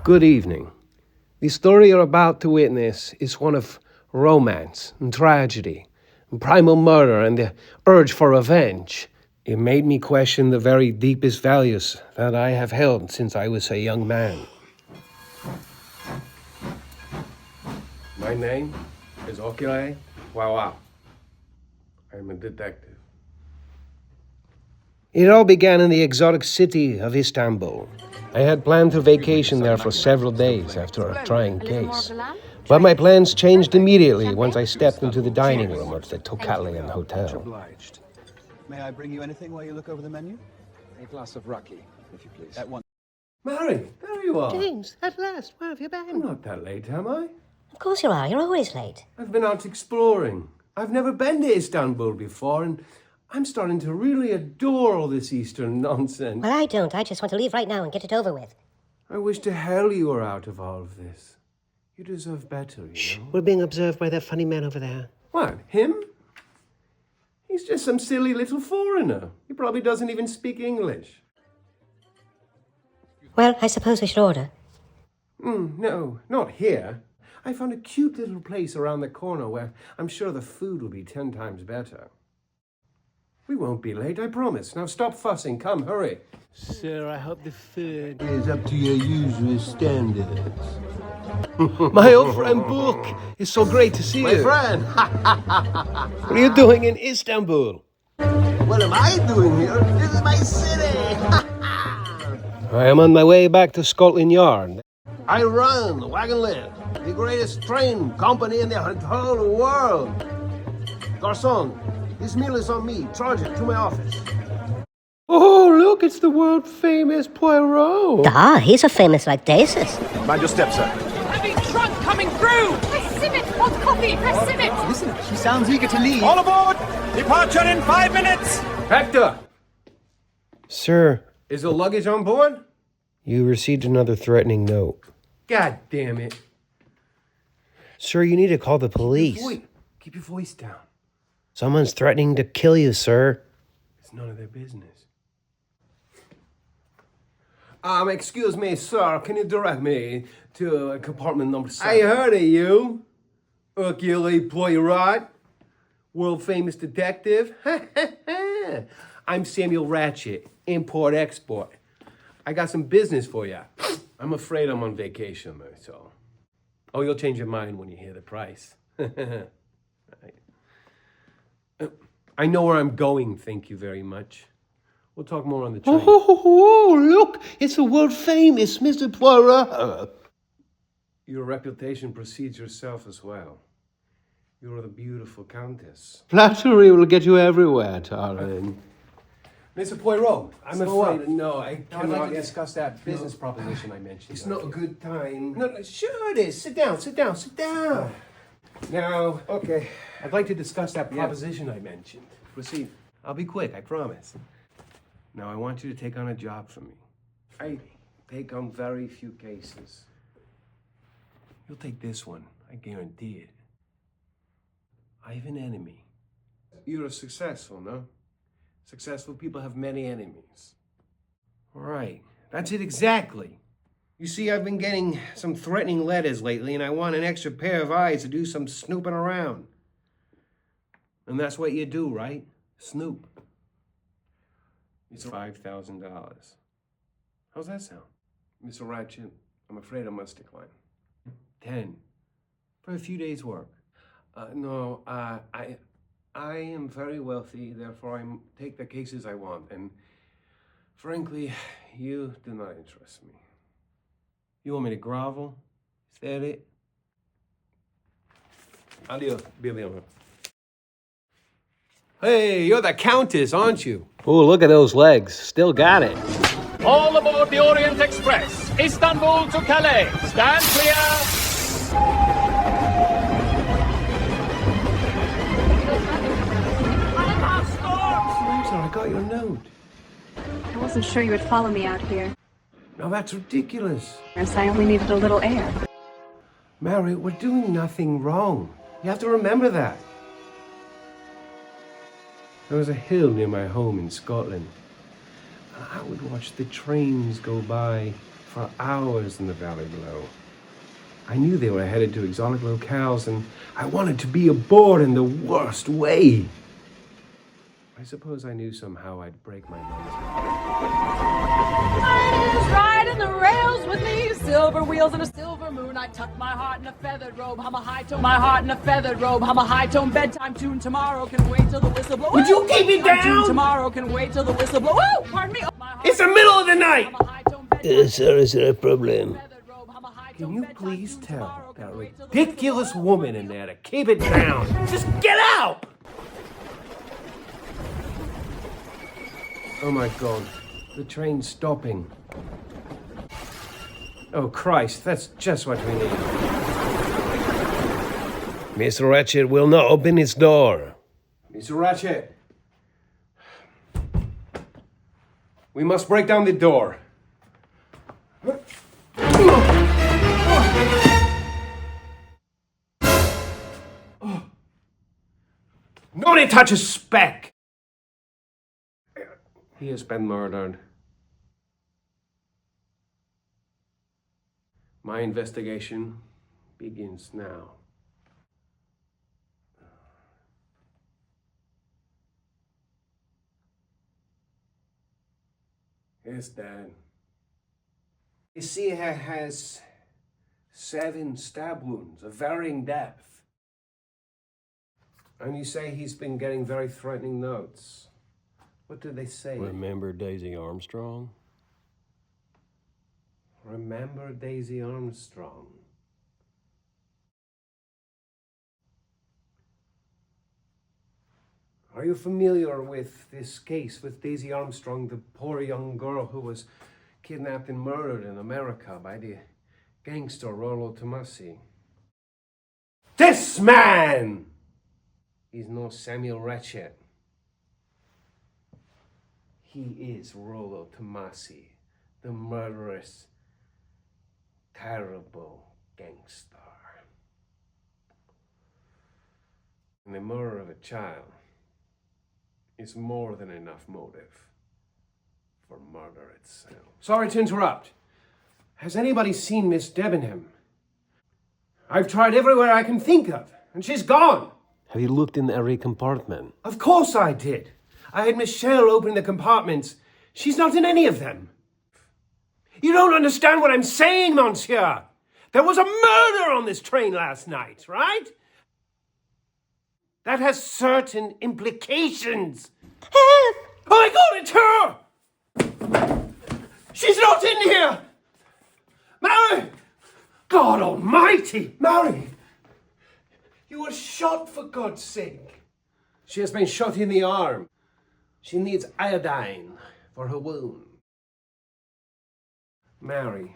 Good evening. The story you're about to witness is one of romance and tragedy, and primal murder and the urge for revenge. It made me question the very deepest values that I have held since I was a young man. My name is Orient. Wow. I'm a detective. It all began in the exotic city of Istanbul. I had planned to vacation there for several days after a trying case. But my plans changed immediately once I stepped into the dining room of the Tokalian Hotel. Obliged. May I bring you anything while you look over the menu? A glass of raki, if you please. At one. Mary, there you are. James, at last, where have you I'm been? not that late, am I? Of course you are, you're always late. I've been out exploring. I've never been to Istanbul before, and I'm starting to really adore all this Eastern nonsense. Well, I don't. I just want to leave right now and get it over with. I wish to hell you were out of all of this. You deserve better, you know. We're being observed by that funny man over there. What, him? He's just some silly little foreigner. He probably doesn't even speak English. Well, I suppose we should order. No, not here. I found a cute little place around the corner where I'm sure the food will be 10 times better. We won't be late, I promise. Now stop fussing. Come, hurry. Sir, I hope the food is up to your usual standards. My old friend Book. It's so great to see you. My friend! What are you doing in Istanbul? What am I doing here? This is my city! I am on my way back to Scotland Yard. I run Wagon Lift, the greatest train company in the whole world. Garçon, this meal is on me. Charge it to my office. Oh, look, it's the world-famous Poirot. Ah, he's a famous like Daces. Mind your step, sir. Having trunk coming through! Press Simmet! Want coffee? Press Simmet! Listen, she sounds eager to leave. All aboard! Departure in 5 minutes! Hector! Sir, Is the luggage on board? you received another threatening note. God damn it. Sir, you need to call the police. Wait, keep your voice down. Someone's threatening to kill you, sir. It's none of their business. Excuse me, sir. Can you direct me to compartment number 7? I heard of you. Hercule Poirot. World-famous detective. I'm Samuel Ratchet, import-export. I got some business for you. I'm afraid I'm on vacation, that's all. Oh, you'll change your mind when you hear the price. Right. I know where I'm going, thank you very much. We'll talk more on the train. Oh, look, it's the world-famous Mr. Poirot. Your reputation precedes yourself as well. You're the beautiful countess. Flattery will get you everywhere, darling. Mr. Poirot, I'm afraid... No, I I'd cannot like to discuss that business proposition I mentioned. It's not a good time. No, sure it is. Sit down. Now, Okay. I'd like to discuss that proposition I mentioned. Proceed. I'll be quick, I promise. Now, I want you to take on a job for me. I take on very few cases. You'll take this one, I guarantee it. I have an enemy. You're successful, no? Successful people have many enemies. Right, that's it exactly. You see, I've been getting some threatening letters lately, and I want an extra pair of eyes to do some snooping around. And that's what you do, right? Snoop. It's $5,000. How's that sound? Mr. Ratchet, I'm afraid I must decline. 10. For a few days' work. No, I am very wealthy, therefore I take the cases I want, and frankly, you do not interest me. You want me to grovel? Is that it? Adios, Billy. Hey, you're the Countess, aren't you? Oh, look at those legs. Still got it. All aboard the Orient Express! Istanbul to Calais! Stand clear! Susan, I got your note. I wasn't sure you would follow me out here. Now that's ridiculous. Yes, I only needed a little air. Mary, we're doing nothing wrong. You have to remember that. There was a hill near my home in Scotland. I would watch the trains go by, for hours in the valley below. I knew they were headed to exotic locales, and I wanted to be aboard in the worst way. I suppose I knew somehow I'd break my mom's heart. Riding the rails with me, silver wheels and a silver moon. I tuck my heart in a feathered robe, hum a high tone. My heart in a feathered robe, hum a high tone bedtime tune. Tomorrow can wait till the whistle blows. Would you keep it down? Tomorrow can wait till the whistle blows. Woo! Pardon me. It's the middle of the night! Sir, is there a problem? Can you please tell that ridiculous woman in there to keep it down? Just get out! Oh my God, the train's stopping. Oh Christ, that's just what we need. Mr. Ratchet will not open his door. Mr. Ratchet, we must break down the door. Nobody touches Speck! He has been murdered. My investigation begins now. Yes, Dad. You see, he has 7 stab wounds of varying depth. And you say he's been getting very threatening notes. What do they say? Remember Daisy Armstrong? Remember Daisy Armstrong. Are you familiar with this case with Daisy Armstrong, the poor young girl who was kidnapped and murdered in America by the gangster Rollo Tomassi? This man! He's no Samuel Ratchet. He is Rollo Tomassi, the murderous, terrible gangster. And the murder of a child is more than enough motive for murder itself. Sorry to interrupt. Has anybody seen Miss Debenham? I've tried everywhere I can think of, and she's gone. Have you looked in every compartment? Of course I did. I had Michelle open the compartments. She's not in any of them. You don't understand what I'm saying, monsieur. There was a murder on this train last night, right? That has certain implications. Help! Oh my God, it's her! She's not in here! Mary! God almighty! Mary! You were shot, for God's sake. She has been shot in the arm. She needs iodine for her wound. Mary,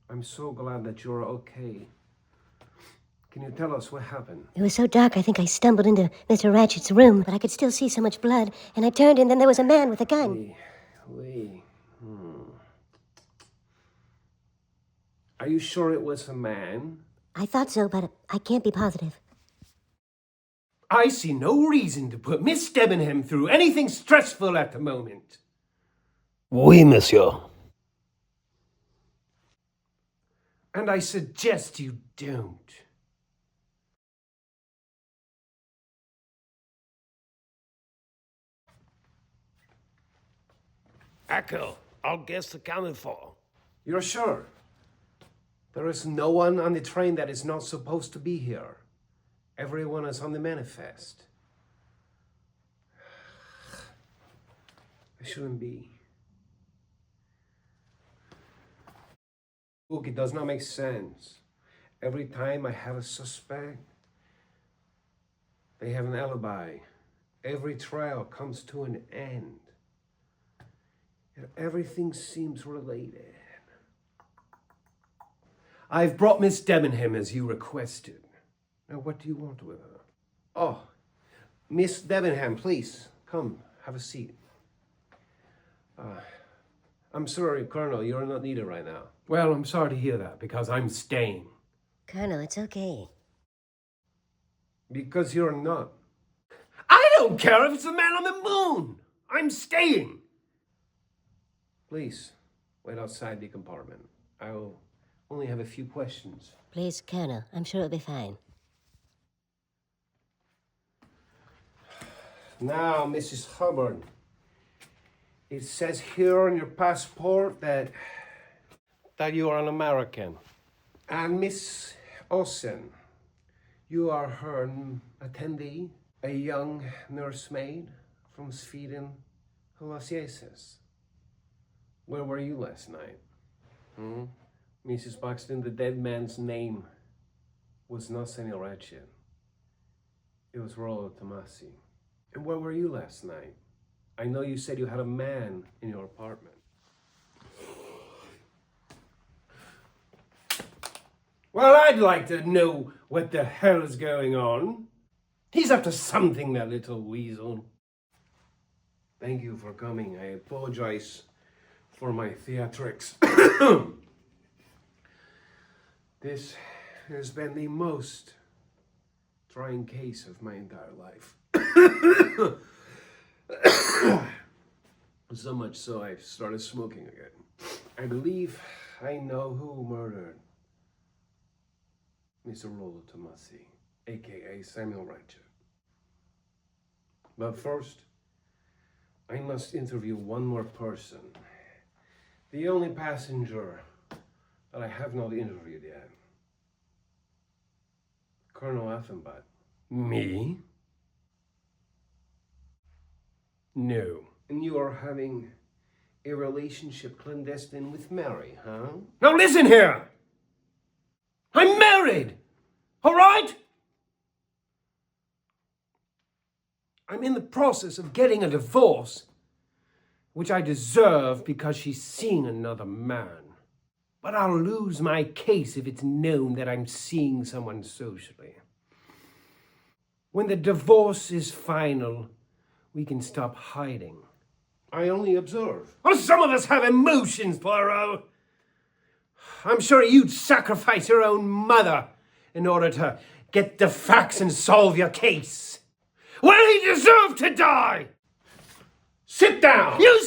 I'm so glad that you're okay. Can you tell us what happened? It was so dark, I think I stumbled into Mr. Ratchet's room, but I could still see so much blood, and I turned, and then there was a man with a gun. Are you sure it was a man? I thought so, but I can't be positive. I see no reason to put Miss Debenham through anything stressful at the moment. Oui, monsieur. And I suggest you don't. Echo, all guests accounted for. You're sure? There is no one on the train that is not supposed to be here. Everyone is on the manifest. I shouldn't be. Look, it does not make sense. Every time I have a suspect, they have an alibi. Every trial comes to an end. Everything seems related. I've brought Miss Debenham as you requested. Now, what do you want with her? Oh, Miss Debenham, please, come, have a seat. I'm sorry, Colonel, you're not needed right now. Well, I'm sorry to hear that, because I'm staying. Colonel, it's okay. Because you're not. I don't care if it's the man on the moon! I'm staying! Please, wait outside the compartment. I'll only have a few questions. Please, Colonel. I'm sure it'll be fine. Now, Mrs. Hubbard, it says here on your passport that you are an American. And Miss Olsen, you are her attendee, a young nursemaid from Sweden who lost Jesus. Where were you last night? Mrs. Buxton, the dead man's name was not Samuel Ratchet. It was Rollo Tomasi. And where were you last night? I know you said you had a man in your apartment. Well, I'd like to know what the hell is going on. He's up to something, that little weasel. Thank you for coming. I apologize for my theatrics. This has been the most trying case of my entire life. So much so I've started smoking again. I believe I know who murdered Mr. Rollo Tomasi, aka Samuel Ratchet. But first, I must interview one more person. The only passenger that I have not interviewed yet. Colonel Athenbott. Me? No. And you are having a relationship clandestine with Mary, huh? Now listen here! I'm married! All right? I'm in the process of getting a divorce, which I deserve because she's seeing another man. But I'll lose my case if it's known that I'm seeing someone socially. When the divorce is final, we can stop hiding. I only observe. Oh, some of us have emotions, Poirot. I'm sure you'd sacrifice your own mother in order to get the facts and solve your case. Well, he deserved to die! Sit down! You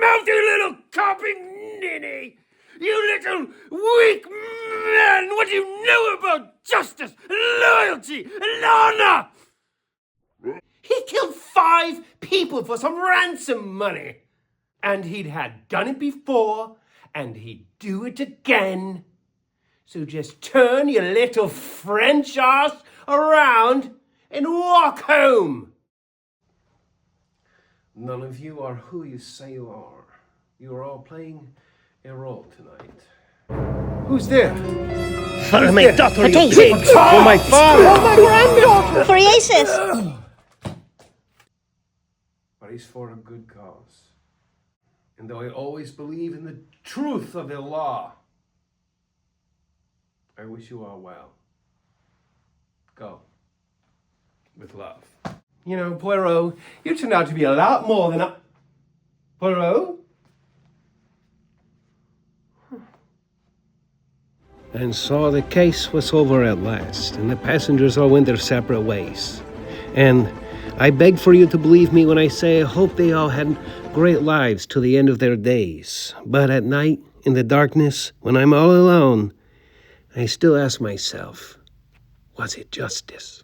mouthy little copying ninny! You little weak man! What do you know about justice, loyalty, and honor? He killed 5 people for some ransom money. And he'd had done it before, and he'd do it again. So just turn your little French ass around and walk home. None of you are who you say you are. You are all playing a role tonight. Who's there? For my daughter, For you Jesus. pig! For my father! My granddaughter! For Jesus! But it's for a good cause. And though I always believe in the truth of the law, I wish you all well. Go. With love. You know, Poirot, you turned out to be a lot more than a... Poirot? And so the case was over at last, and the passengers all went their separate ways. And I beg for you to believe me when I say I hope they all had great lives to the end of their days. But at night, in the darkness, when I'm all alone, I still ask myself, was it justice?